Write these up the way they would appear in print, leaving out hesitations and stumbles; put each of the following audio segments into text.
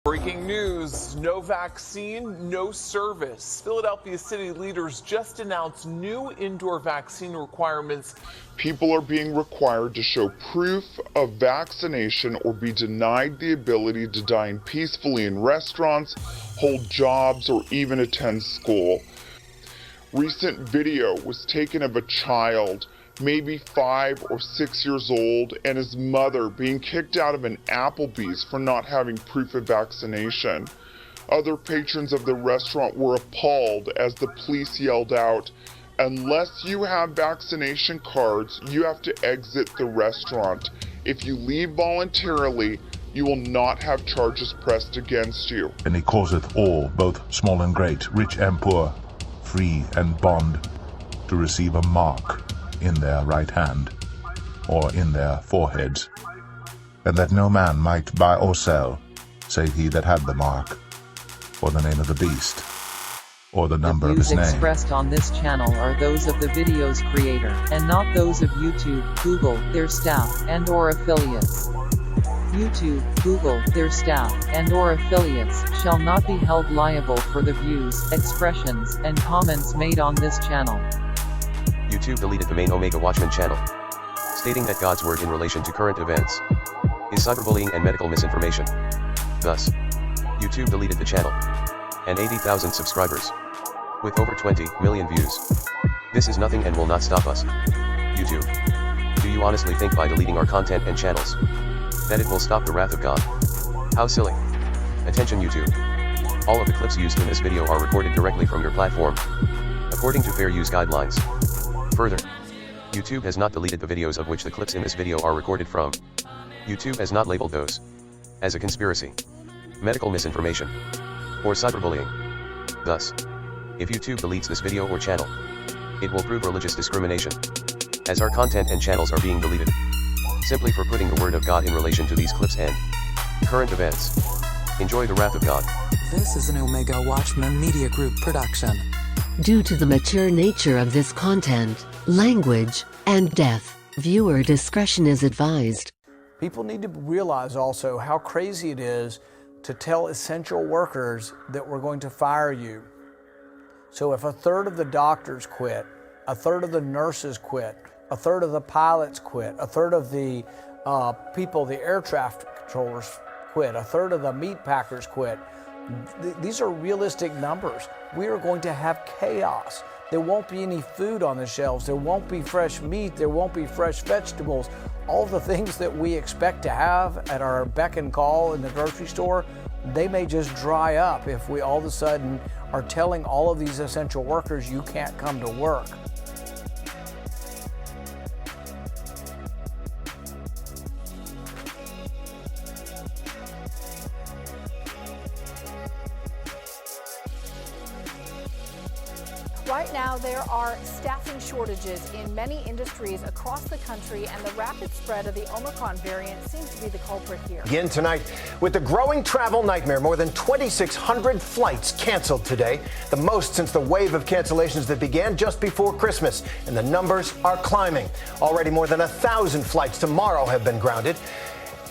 Breaking news, no vaccine, no service. Philadelphia city leaders just announced new indoor vaccine requirements. People are being required to show proof of vaccination or be denied the ability to dine peacefully in restaurants, hold jobs, or even attend school. Recent video was taken of a child, maybe 5 or 6 years old, and his mother being kicked out of an Applebees for not having proof of vaccination. Other patrons of the restaurant were appalled as the police yelled out, "Unless you have vaccination cards, you have to exit the restaurant. If you leave voluntarily, you will not have charges pressed against you." And he causeth all, both small and great, rich and poor, free and bond, to receive a mark in their right hand, or in their foreheads, and that no man might buy or sell, save he that had the mark, or the name of the beast, or the number of his name. The views expressed on this channel are those of the video's creator, and not those of YouTube, Google, their staff, and/or affiliates. YouTube, Google, their staff, and/or affiliates shall not be held liable for the views, expressions, and comments made on this channel. YouTube deleted the main Omega Watchman channel, stating that God's word in relation to current events is cyberbullying and medical misinformation. Thus, YouTube deleted the channel and 80,000 subscribers with over 20 million views. This is nothing and will not stop us. YouTube, do you honestly think by deleting our content and channels that it will stop the wrath of God? How silly. Attention YouTube. All of the clips used in this video are recorded directly from your platform, according to fair use guidelines. Further, YouTube has not deleted the videos of which the clips in this video are recorded from. YouTube has not labeled those as a conspiracy, medical misinformation, or cyberbullying. Thus, if YouTube deletes this video or channel, it will prove religious discrimination, as our content and channels are being deleted, simply for putting the word of God in relation to these clips and current events. Enjoy the wrath of God. This is an Omega Watchman Media Group production. Due to the mature nature of this content, language, and depth, viewer discretion is advised. People need to realize also how crazy it is to tell essential workers that we're going to fire you. So if a third of the doctors quit, a third of the nurses quit, a third of the pilots quit, a third of the people, the air traffic controllers quit, a third of the meat packers quit, these are realistic numbers. We are going to have chaos. There won't be any food on the shelves. There won't be fresh meat. There won't be fresh vegetables. All the things that we expect to have at our beck and call in the grocery store, they may just dry up if we all of a sudden are telling all of these essential workers you can't come to work. Right now, there are staffing shortages in many industries across the country, and the rapid spread of the Omicron variant seems to be the culprit here. Again tonight, with the growing travel nightmare, more than 2,600 flights canceled today, the most since the wave of cancellations that began just before Christmas, and the numbers are climbing. Already more than 1,000 flights tomorrow have been grounded.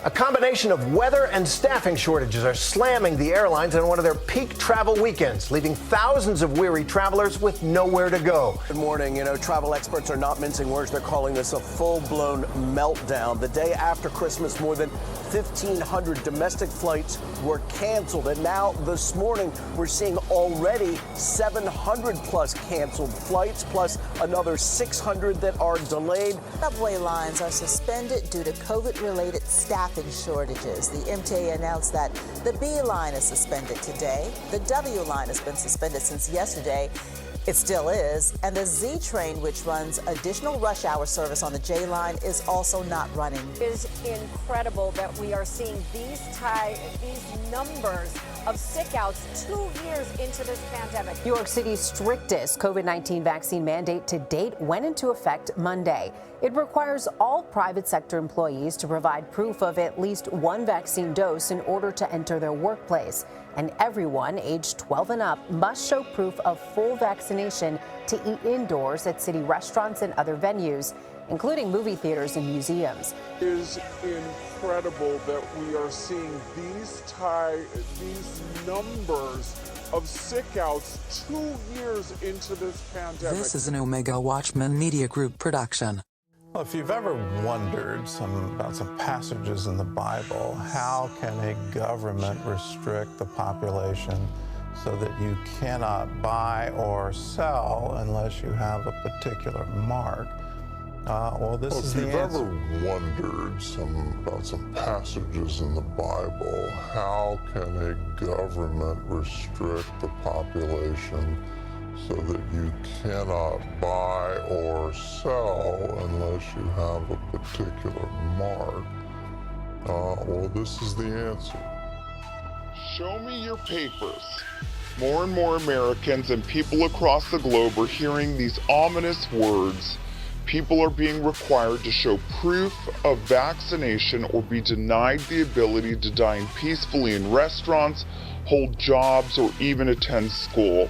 A combination of weather and staffing shortages are slamming the airlines on one of their peak travel weekends, leaving thousands of weary travelers with nowhere to go. Good morning. You know, travel experts are not mincing words. They're calling this a full-blown meltdown. The day after Christmas, more than 1,500 domestic flights were canceled. And now this morning, we're seeing already 700 plus canceled flights, plus another 600 that are delayed. Subway lines are suspended due to COVID-related staffing shortages. The MTA announced that the B line is suspended today. The W line has been suspended since yesterday. It still is. And the Z train, which runs additional rush hour service on the J line, is also not running. It is incredible that we are seeing these numbers of sick outs 2 years into this pandemic. New York City's strictest COVID-19 vaccine mandate to date went into effect Monday. It requires all private sector employees to provide proof of at least one vaccine dose in order to enter their workplace. And everyone aged 12 and up must show proof of full vaccination to eat indoors at city restaurants and other venues. including movie theaters and museums. It is incredible that we are seeing these numbers of sick outs 2 years into this pandemic. This is an Omega Watchman Media Group production. Well, if you've ever wondered about some passages in the Bible, how can a government restrict the population so that you cannot buy or sell unless you have a particular mark? Well, this is the answer. If you've ever wondered about some passages in the Bible, how can a government restrict the population so that you cannot buy or sell unless you have a particular mark? Well, this is the answer. Show me your papers. More and more Americans and people across the globe are hearing these ominous words. People are being required to show proof of vaccination or be denied the ability to dine peacefully in restaurants, hold jobs, or even attend school.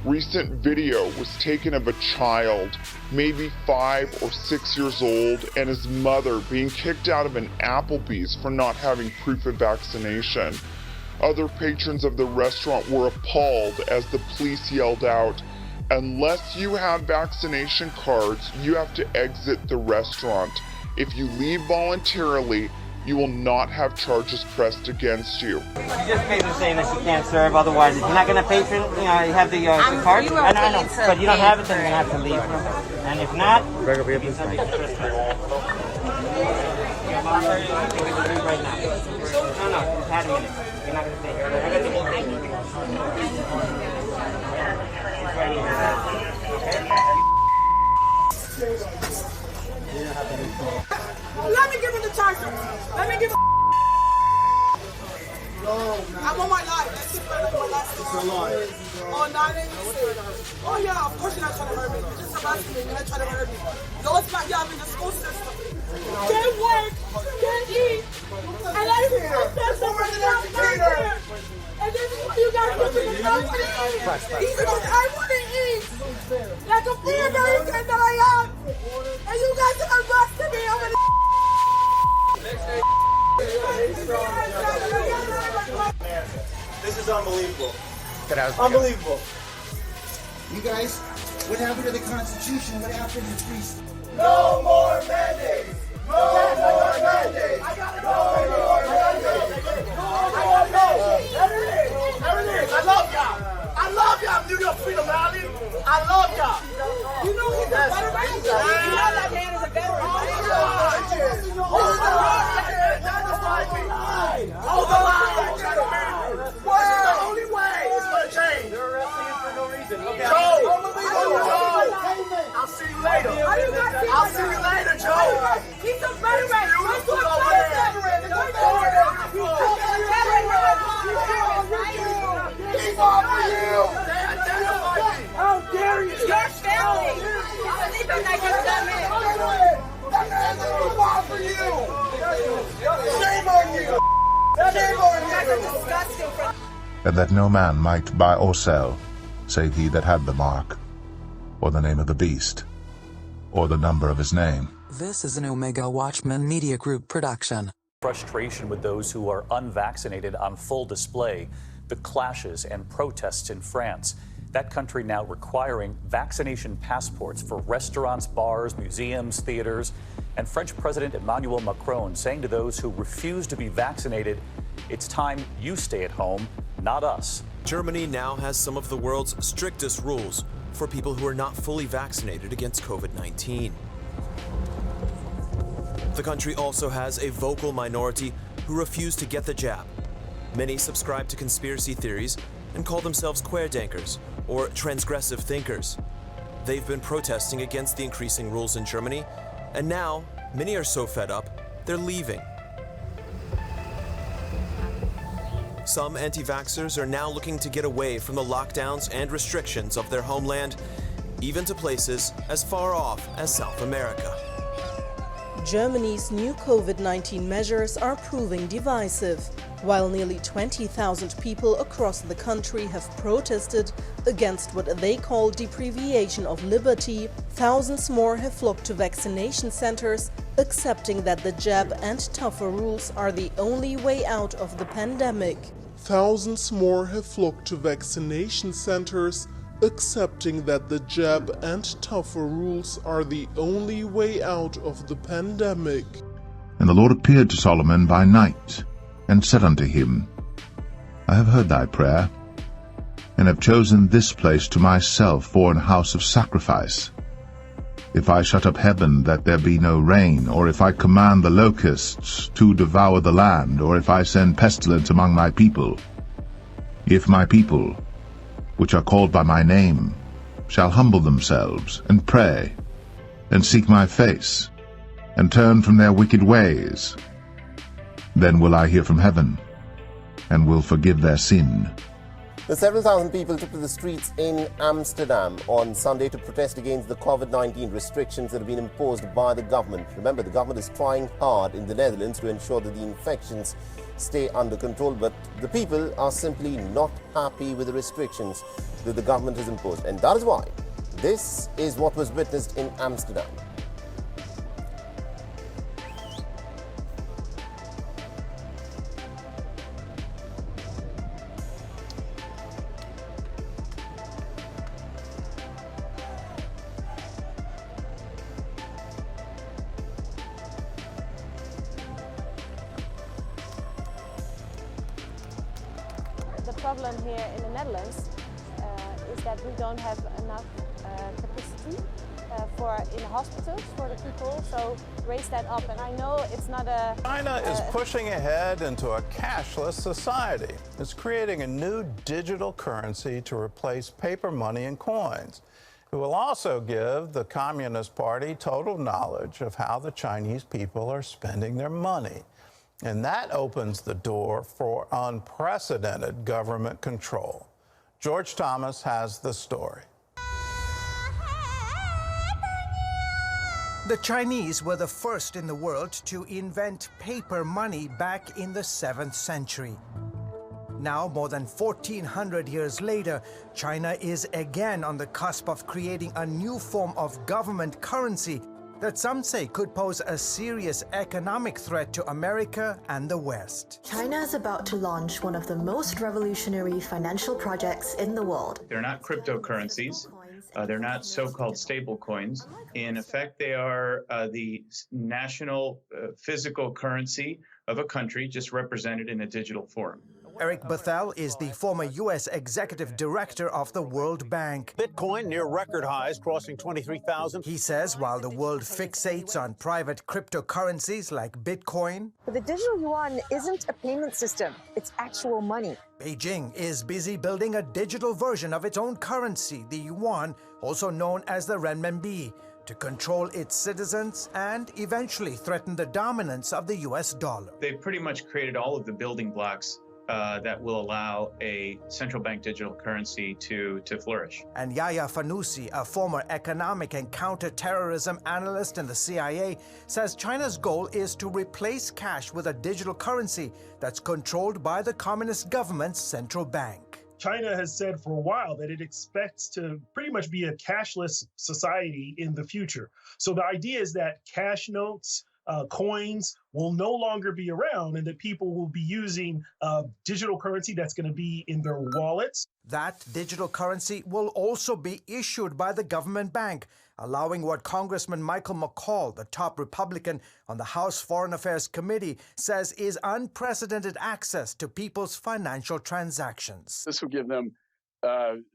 Recent video was taken of a child, maybe 5 or 6 years old, and his mother being kicked out of an Applebees for not having proof of vaccination. Other patrons of the restaurant were appalled as the police yelled out, "Unless you have vaccination cards, you have to exit the restaurant. If you leave voluntarily, you will not have charges pressed against you." You just pay the same as you can't serve, otherwise if you're not going to pay for it, you have the card. I know, but you don't have it, then you're going to have to leave. And if not, you'll be subject to Christmas. Right now. No, just had a minute. You're not going to stay here. I got the whole thing. It's ready. Let me give it the charger. Let me give it. I'm on my life. That's it. It's a lie. Oh, 986. Oh, yeah, of course you're not trying to hurt me. You're just harassing me. You're not trying to hurt me. No, it's not. Yeah, I'm in the school system. Can't work. Can't eat. And I that's the resident. And this is what you guys do to me. I want to eat. Even though I want to eat. Like a free American that I am. And you guys are arresting me. I'm gonna. This is unbelievable. Unbelievable. You guys, what happened to the Constitution? What happened to free? No more mandates! No more mandates! No more mandates! Everything! I love y'all! I love y'all, New York Freedom Rally! I love y'all! You know he's a veteran? You know that man is a veteran? Hold the line! Hold the line! This is the only way it's going to change. They're arresting him for no reason. Joe! I'll see you later. I'll see you later, Joe. He's a veteran. Beautiful over there. He's on for you. They identified me. How dare you? Your family. Sleeping like a dumb man. That man's on for you. Shame on you. Shame on you. That's disgusting. And that no man might buy or sell, save he that had the mark, or the name of the beast, or the number of his name. This is an Omega Watchman Media Group production. Frustration with those who are unvaccinated on full display. The clashes and protests in France. That country now requiring vaccination passports for restaurants, bars, museums, theaters. And French President Emmanuel Macron saying to those who refuse to be vaccinated, it's time you stay at home, not us. Germany now has some of the world's strictest rules for people who are not fully vaccinated against COVID-19. The country also has a vocal minority who refuse to get the jab. Many subscribe to conspiracy theories and call themselves querdenkers or transgressive thinkers. They've been protesting against the increasing rules in Germany, and now many are so fed up, they're leaving. Some anti-vaxxers are now looking to get away from the lockdowns and restrictions of their homeland, even to places as far off as South America. Germany's new COVID-19 measures are proving divisive. While nearly 20,000 people across the country have protested against what they call deprivation of liberty, thousands more have flocked to vaccination centers, accepting that the jab and tougher rules are the only way out of the pandemic. Thousands more have flocked to vaccination centers, accepting that the jab and tougher rules are the only way out of the pandemic. And the Lord appeared to Solomon by night, and said unto him, I have heard thy prayer, and have chosen this place to myself for an house of sacrifice. If I shut up heaven that there be no rain, or if I command the locusts to devour the land, or if I send pestilence among my people, if my people, which are called by my name, shall humble themselves, and pray, and seek my face, and turn from their wicked ways, then will I hear from heaven, and will forgive their sin. The several thousand people took to the streets in Amsterdam on Sunday to protest against the COVID-19 restrictions that have been imposed by the government. Remember, the government is trying hard in the Netherlands to ensure that the infections stay under control, but the people are simply not happy with the restrictions that the government has imposed. And that is why this is what was witnessed in Amsterdam. The problem here in the Netherlands is that we don't have enough capacity in the hospitals for the people, so raise that up. And I know it's not a... China is pushing ahead into a cashless society. It's creating a new digital currency to replace paper money and coins. It will also give the Communist Party total knowledge of how the Chinese people are spending their money. And that opens the door for unprecedented government control. George Thomas has the story. The Chinese were the first in the world to invent paper money back in the 7th century. Now, more than 1,400 years later, China is again on the cusp of creating a new form of government currency that some say could pose a serious economic threat to America and the West. China is about to launch one of the most revolutionary financial projects in the world. They're not cryptocurrencies. They're not so-called stable coins. In effect, they are the national physical currency of a country, just represented in a digital form. Eric Bethel is the former U.S. executive director of the World Bank. Bitcoin near record highs, crossing 23,000. He says while the world fixates on private cryptocurrencies like Bitcoin, but the digital yuan isn't a payment system, it's actual money. Beijing is busy building a digital version of its own currency, the yuan, also known as the renminbi, to control its citizens and eventually threaten the dominance of the U.S. dollar. They've pretty much created all of the building blocks that will allow a central bank digital currency to flourish. And Yahya Fanusi, a former economic and counterterrorism analyst in the CIA, says China's goal is to replace cash with a digital currency that's controlled by the communist government's central bank. China has said for a while that it expects to pretty much be a cashless society in the future. So the idea is that cash notes, coins will no longer be around and that people will be using digital currency that's going to be in their wallets. That digital currency will also be issued by the government bank, allowing what Congressman Michael McCaul, the top Republican on the House Foreign Affairs Committee, says is unprecedented access to people's financial transactions. This will give them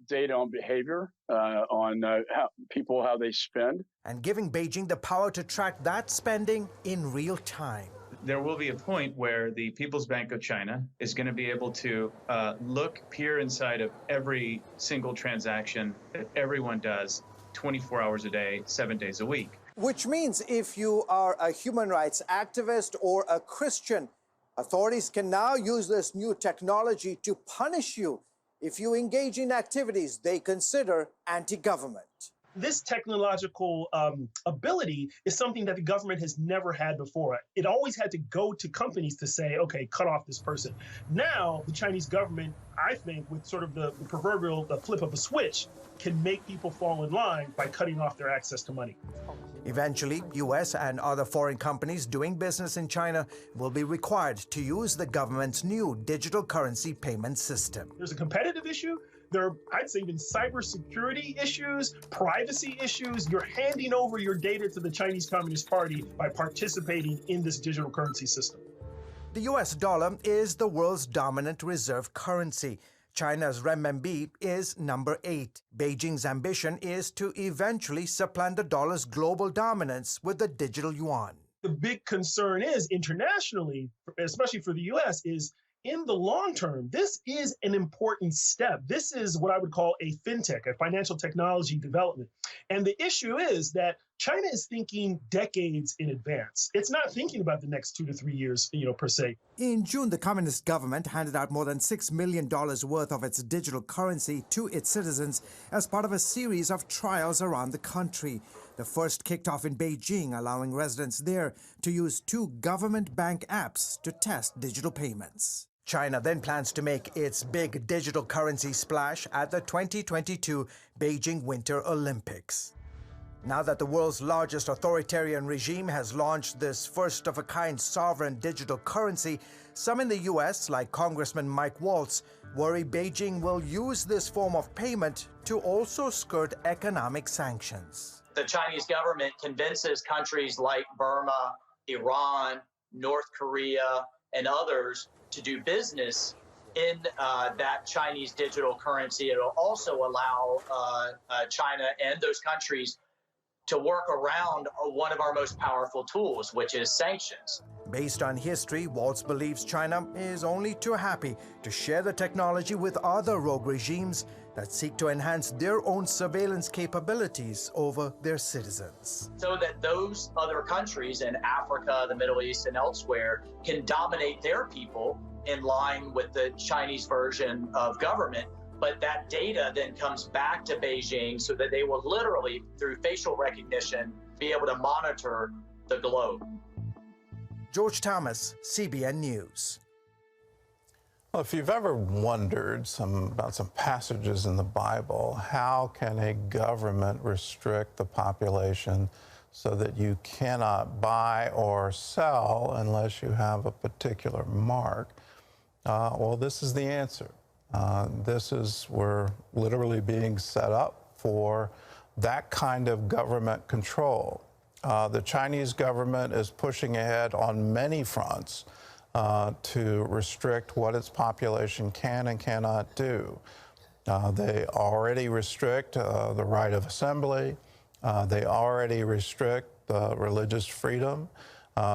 data on behavior, on how they spend. And giving Beijing the power to track that spending in real time. There will be a point where the People's Bank of China is going to be able to peer inside of every single transaction that everyone does 24 hours a day, 7 days a week. Which means if you are a human rights activist or a Christian, authorities can now use this new technology to punish you if you engage in activities they consider anti-government. This technological ability is something that the government has never had before. It always had to go to companies to say, okay, cut off this person. Now, the Chinese government, I think, with sort of the proverbial flip of a switch, can make people fall in line by cutting off their access to money. Eventually, U.S. and other foreign companies doing business in China will be required to use the government's new digital currency payment system. There's a competitive issue. There are, I'd say, even cybersecurity issues, privacy issues. You're handing over your data to the Chinese Communist Party by participating in this digital currency system. The U.S. dollar is the world's dominant reserve currency. China's renminbi is number 8. Beijing's ambition is to eventually supplant the dollar's global dominance with the digital yuan. The big concern is internationally, especially for the U.S., is in the long term, this is an important step. This is what I would call a fintech, a financial technology development. And the issue is that China is thinking decades in advance. It's not thinking about the next 2 to 3 years, per se. In June, the communist government handed out more than $6 million worth of its digital currency to its citizens as part of a series of trials around the country. The first kicked off in Beijing, allowing residents there to use 2 government bank apps to test digital payments. China then plans to make its big digital currency splash at the 2022 Beijing Winter Olympics. Now that the world's largest authoritarian regime has launched this first-of-a-kind sovereign digital currency, some in the U.S., like Congressman Mike Waltz, worry Beijing will use this form of payment to also skirt economic sanctions. The Chinese government convinces countries like Burma, Iran, North Korea, and others to do business in that Chinese digital currency. It'll also allow China and those countries to work around one of our most powerful tools, which is sanctions. Based on history, Waltz believes China is only too happy to share the technology with other rogue regimes that seek to enhance their own surveillance capabilities over their citizens. So that those other countries in Africa, the Middle East, and elsewhere can dominate their people in line with the Chinese version of government. But that data then comes back to Beijing so that they will literally, through facial recognition, be able to monitor the globe. George Thomas, CBN News. Well, if you've ever wondered about some passages in the Bible, how can a government restrict the population so that you cannot buy or sell unless you have a particular mark? Well, this is the answer. We're literally being set up for that kind of government control. The Chinese government is pushing ahead on many fronts to restrict what its population can and cannot do. They already restrict the right of assembly. They already restrict religious freedom.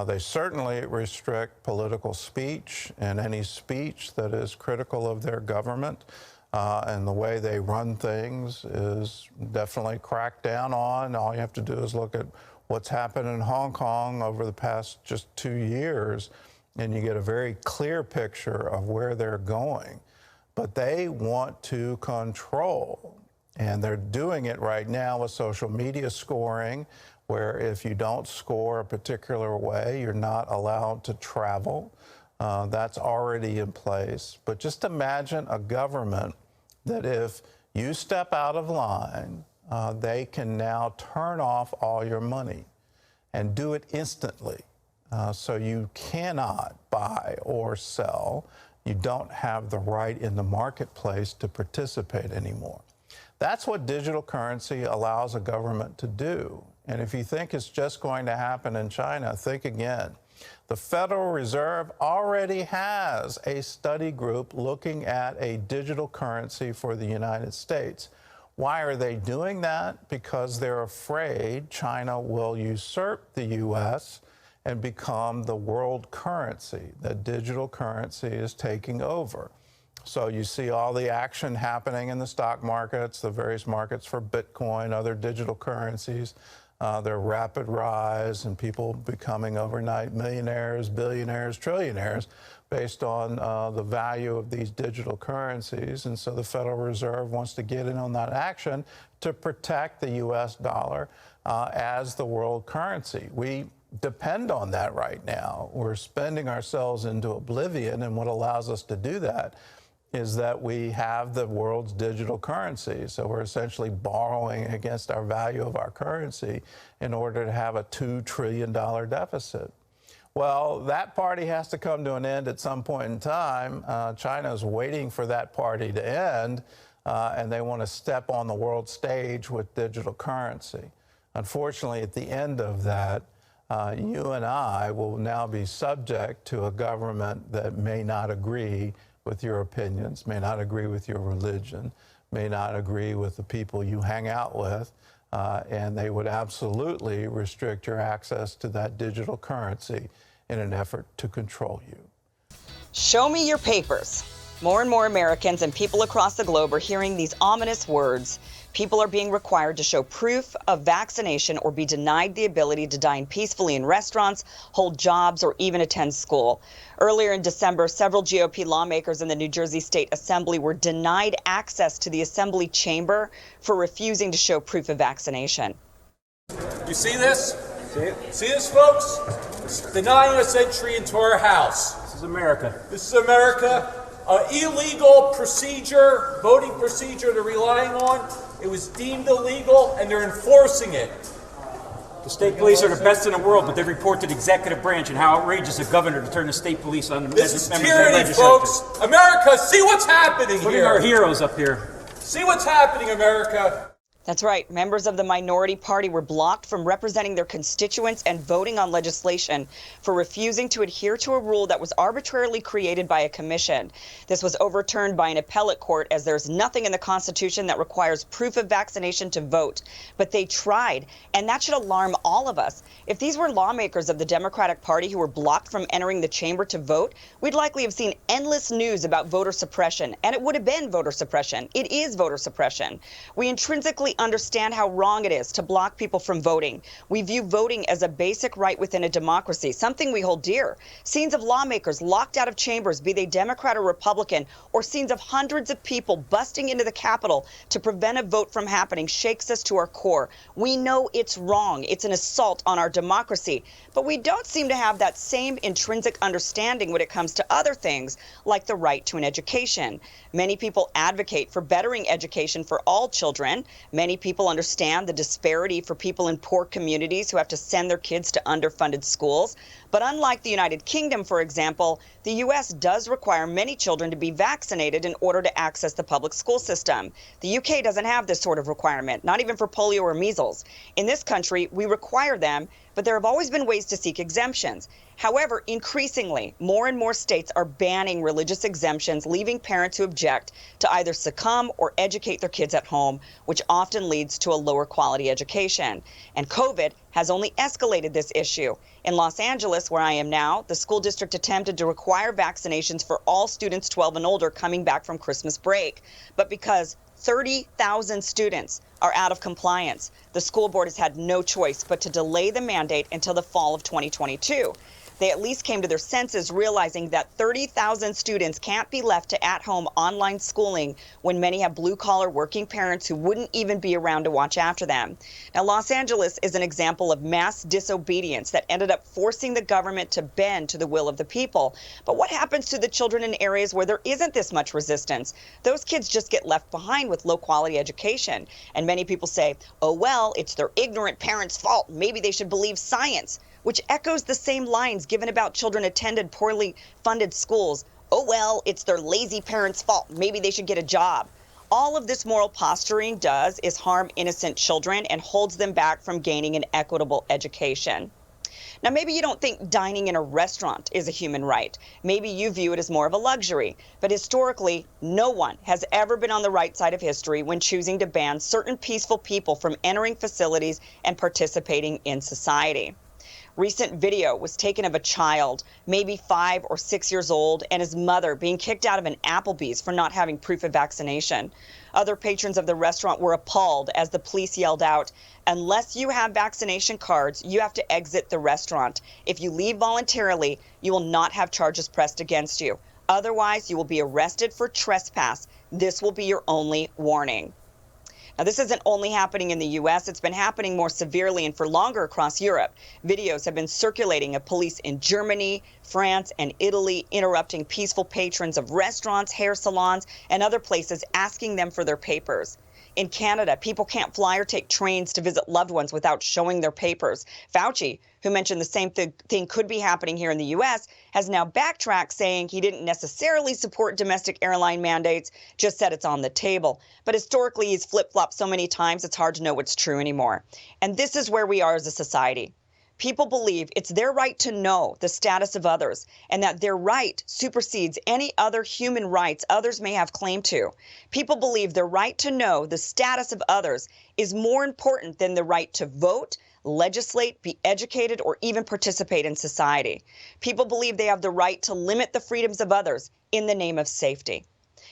They certainly restrict political speech and any speech that is critical of their government. And the way they run things is definitely cracked down on. All you have to do is look at what's happened in Hong Kong over the past just 2 years, and you get a very clear picture of where they're going. But they want to control, and they're doing it right now with social media scoring, where if you don't score a particular way, you're not allowed to travel. That's already in place. But just imagine a government that if you step out of line, they can now turn off all your money and do it instantly. So you cannot buy or sell. You don't have the right in the marketplace to participate anymore. That's what digital currency allows a government to do. And if you think it's just going to happen in China, think again. The Federal Reserve already has a study group looking at a digital currency for the United States. Why are they doing that? Because they're afraid China will usurp the U.S. and become the world currency. That digital currency is taking over. So you see all the action happening in the stock markets, the various markets for Bitcoin, other digital currencies. their rapid rise and people becoming overnight millionaires, billionaires, trillionaires based on the value of these digital currencies. And so the Federal Reserve wants to get in on that action to protect the U.S. dollar as the world currency. We depend on that right now. We're spending ourselves into oblivion, and what allows us to do that is that we have the world's digital currency. So we're essentially borrowing against our value of our currency in order to have a $2 trillion deficit. Well, that party has to come to an end at some point in time. China is waiting for that party to end, and they want to step on the world stage with digital currency. Unfortunately, at the end of that, you and I will now be subject to a government that may not agree with your opinions, may not agree with your religion, may not agree with the people you hang out with, and they would absolutely restrict your access to that digital currency in an effort to control you. Show me your papers. More and more Americans and people across the globe are hearing these ominous words. People are being required to show proof of vaccination or be denied the ability to dine peacefully in restaurants, hold jobs, or even attend school. Earlier in December, several GOP lawmakers in the New Jersey State Assembly were denied access to the Assembly chamber for refusing to show proof of vaccination. You see this? See this, folks? Denying us entry into our house. This is America. This is America. Illegal procedure, voting procedure they're relying on. It was deemed illegal, and they're enforcing it. The state police are the best in the world, but they report to the executive branch and how outrageous a governor to turn the state police on the This is tyranny, folks. America, see what's happening Look here. at our heroes up here. See what's happening, America. That's right. Members of the minority party were blocked from representing their constituents and voting on legislation for refusing to adhere to a rule that was arbitrarily created by a commission. This was overturned by an appellate court, as there's nothing in the Constitution that requires proof of vaccination to vote. But they tried, and that should alarm all of us. If these were lawmakers of the Democratic Party who were blocked from entering the chamber to vote, we'd likely have seen endless news about voter suppression, and it would have been voter suppression. It is voter suppression. We intrinsically understand how wrong it is to block people from voting. We view voting as a basic right within a democracy, something we hold dear. Scenes of lawmakers locked out of chambers, be they Democrat or Republican, or scenes of hundreds of people busting into the Capitol to prevent a vote from happening shakes us to our core. We know it's wrong. It's an assault on our democracy. But we don't seem to have that same intrinsic understanding when it comes to other things, like the right to an education. Many people advocate for bettering education for all children. Many people understand the disparity for people in poor communities who have to send their kids to underfunded schools. But unlike the United Kingdom, for example, the U.S. does require many children to be vaccinated in order to access the public school system. The UK doesn't have this sort of requirement, not even for polio or measles. In this country, we require them, but there have always been ways to seek exemptions. However, increasingly, more and more states are banning religious exemptions, leaving parents who object to either succumb or educate their kids at home, which often leads to a lower quality education. And COVID has only escalated this issue. In Los Angeles, where I am now, the school district attempted to require vaccinations for all students 12 and older coming back from Christmas break. But because 30,000 students are out of compliance, the school board has had no choice but to delay the mandate until the fall of 2022. They at least came to their senses, realizing that 30,000 students can't be left to at-home online schooling when many have blue-collar working parents who wouldn't even be around to watch after them. Now, Los Angeles is an example of mass disobedience that ended up forcing the government to bend to the will of the people. But what happens to the children in areas where there isn't this much resistance? Those kids just get left behind with low-quality education. And many people say, oh, well, it's their ignorant parents' fault. Maybe they should believe science, which echoes the same lines given about children attended poorly funded schools. Oh, well, it's their lazy parents' fault. Maybe they should get a job. All of this moral posturing does is harm innocent children and holds them back from gaining an equitable education. Now, maybe you don't think dining in a restaurant is a human right. Maybe you view it as more of a luxury. But historically, no one has ever been on the right side of history when choosing to ban certain peaceful people from entering facilities and participating in society. Recent video was taken of a child, maybe 5 or 6 years old, and his mother being kicked out of an Applebees for not having proof of vaccination. Other patrons of the restaurant were appalled as the police yelled out, "Unless you have vaccination cards, you have to exit the restaurant. If you leave voluntarily, you will not have charges pressed against you. Otherwise, you will be arrested for trespass. This will be your only warning." Now, this isn't only happening in the U.S., it's been happening more severely and for longer across Europe. Videos have been circulating of police in Germany, France, and Italy interrupting peaceful patrons of restaurants, hair salons, and other places, asking them for their papers. In Canada, people can't fly or take trains to visit loved ones without showing their papers. Fauci, who mentioned the same thing could be happening here in the U.S., has now backtracked, saying he didn't necessarily support domestic airline mandates, just said it's on the table. But historically, he's flip-flopped so many times, it's hard to know what's true anymore. And this is where we are as a society. People believe it's their right to know the status of others, and that their right supersedes any other human rights others may have claim to. People believe their right to know the status of others is more important than the right to vote, legislate, be educated, or even participate in society. People believe they have the right to limit the freedoms of others in the name of safety.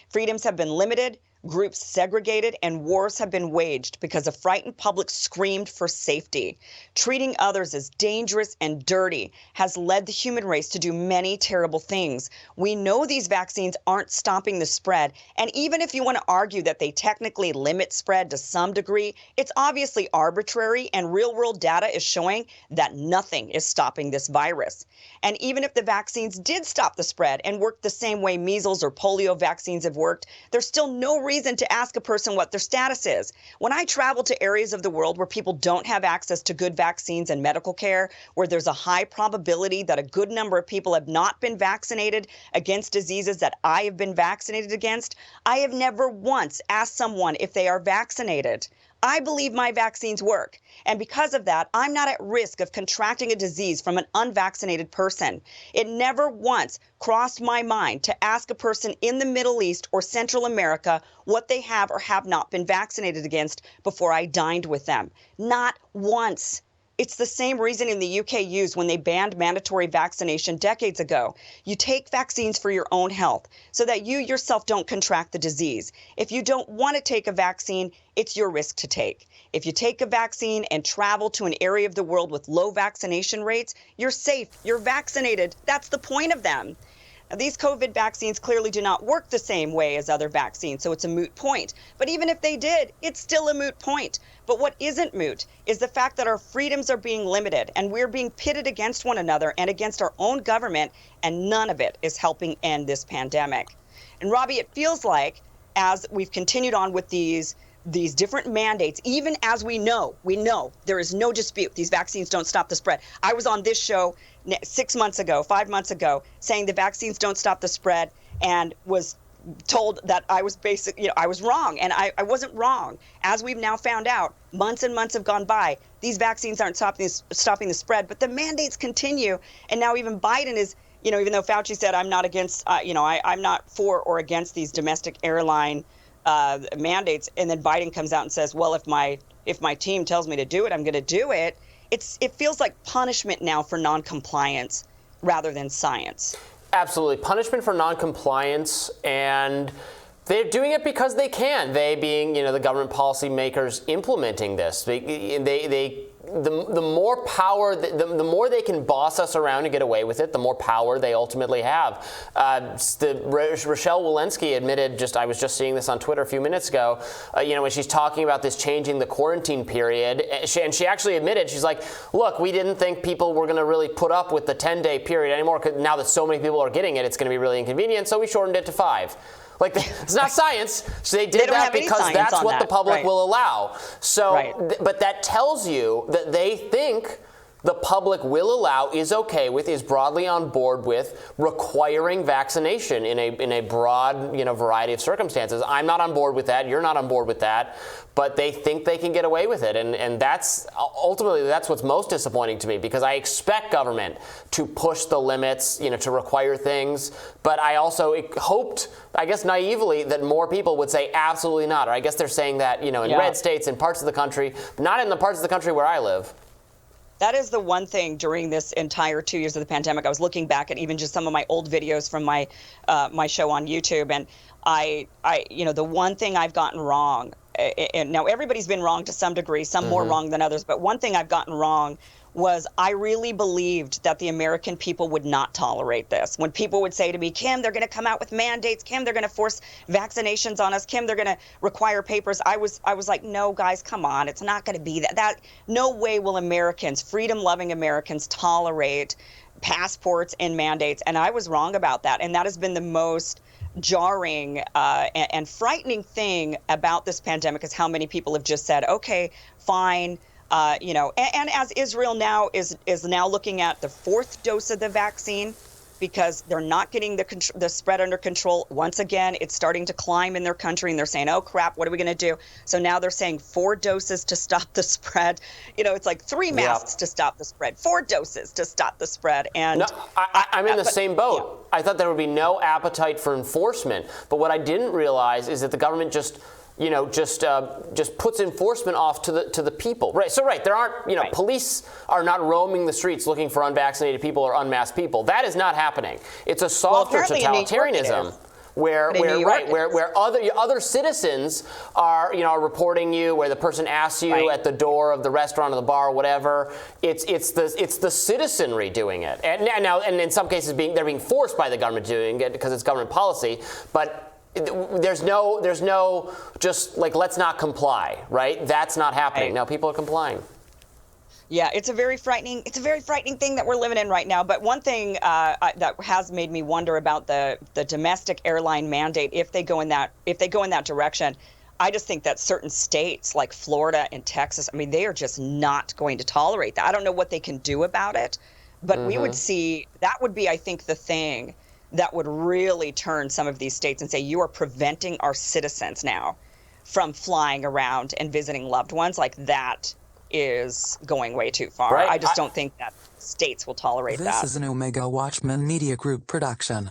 Freedoms have been limited, groups segregated, and wars have been waged because a frightened public screamed for safety. Treating others as dangerous and dirty has led the human race to do many terrible things. We know these vaccines aren't stopping the spread, and even if you want to argue that they technically limit spread to some degree, it's obviously arbitrary, and real-world data is showing that nothing is stopping this virus. And even if the vaccines did stop the spread and work the same way measles or polio vaccines have worked, there's still no reason to ask a person what their status is. When I travel to areas of the world where people don't have access to good vaccines and medical care, where there's a high probability that a good number of people have not been vaccinated against diseases that I have been vaccinated against, I have never once asked someone if they are vaccinated. I believe my vaccines work, and because of that, I'm not at risk of contracting a disease from an unvaccinated person. It never once crossed my mind to ask a person in the Middle East or Central America what they have or have not been vaccinated against before I dined with them. Not once. It's the same reasoning the UK used when they banned mandatory vaccination decades ago. You take vaccines for your own health so that you yourself don't contract the disease. If you don't want to take a vaccine, it's your risk to take. If you take a vaccine and travel to an area of the world with low vaccination rates, you're safe, you're vaccinated. That's the point of them. Now, these COVID vaccines clearly do not work the same way as other vaccines, so it's a moot point. But even if they did, it's still a moot point. But what isn't moot is the fact that our freedoms are being limited and we're being pitted against one another and against our own government, and none of it is helping end this pandemic. And Robbie, it feels like as we've continued on with these different mandates, even as we know there is no dispute these vaccines don't stop the spread. I was on this show 5 months ago, saying the vaccines don't stop the spread, and was told that I was I was wrong, and I wasn't wrong. As we've now found out, months and months have gone by. These vaccines aren't stopping the spread, but the mandates continue, and now even Biden is, even though Fauci said I'm not against, I'm not for or against these domestic airline mandates, and then Biden comes out and says, well, if my team tells me to do it, I'm going to do it. It feels like punishment now for noncompliance rather than science. Absolutely. Punishment for noncompliance, and they're doing it because they can. They being, the government policy makers implementing this. The more power, the more they can boss us around and get away with it, the more power they ultimately have. Rochelle Walensky admitted, I was just seeing this on Twitter a few minutes ago, when she's talking about this changing the quarantine period, and she actually admitted, she's like, look, we didn't think people were going to really put up with the 10-day period anymore, because now that so many people are getting it, it's going to be really inconvenient, so we shortened it to 5. It's not science. So they did that because that's what the public will allow. So, but that tells you that they think the public will allow, is broadly on board with requiring vaccination in a broad, variety of circumstances. I'm not on board with that. You're not on board with that. But they think they can get away with it. And that's ultimately what's most disappointing to me, because I expect government to push the limits, to require things. But I also hoped, I guess naively, that more people would say absolutely not. Or I guess they're saying that, in red states and parts of the country, not in the parts of the country where I live. That is the one thing during this entire 2 years of the pandemic. I was looking back at even just some of my old videos from my my show on YouTube, and I the one thing I've gotten wrong, and now everybody's been wrong to some degree, some more wrong than others, but one thing I've gotten wrong was I really believed that the American people would not tolerate this. When people would say to me, Kim, they're going to come out with mandates, Kim, they're going to force vaccinations on us, Kim, they're going to require papers, I was like, no, guys, come on, it's not going to be that. No way will Americans, freedom-loving Americans, tolerate passports and mandates. And I was wrong about that. And that has been the most jarring and frightening thing about this pandemic, is how many people have just said, okay, fine. And as Israel now is now looking at the 4th dose of the vaccine, because they're not getting the spread under control. Once again, it's starting to climb in their country, and they're saying, oh, crap, what are we going to do? So now they're saying 4 doses to stop the spread. It's like 3 masks to stop the spread, 4 doses to stop the sputs. And no, I'm in the same boat. Yeah. I thought there would be no appetite for enforcement. But what I didn't realize is that the government just puts enforcement off to the people. Right. So there aren't, police are not roaming the streets looking for unvaccinated people or unmasked people. That is not happening. It's a softer totalitarianism where other citizens are reporting you, where the person asks you at the door of the restaurant or the bar or whatever. It's the citizenry doing it. And now in some cases they're being forced by the government doing it because it's government policy, but there's no just like, let's not comply, right? That's not happening. Now people are complying. Yeah, it's a very frightening thing that we're living in right now. But one thing that has made me wonder about the domestic airline mandate, if they go in that direction, I just think that certain states like Florida and Texas, I mean, they are just not going to tolerate that. I don't know what they can do about it, but we would see, that would be, I think, the thing that would really turn some of these states and say, you are preventing our citizens now from flying around and visiting loved ones. Like, that is going way too far. Right. I just don't think that states will tolerate that. This is an Omega Watchman Media Group production.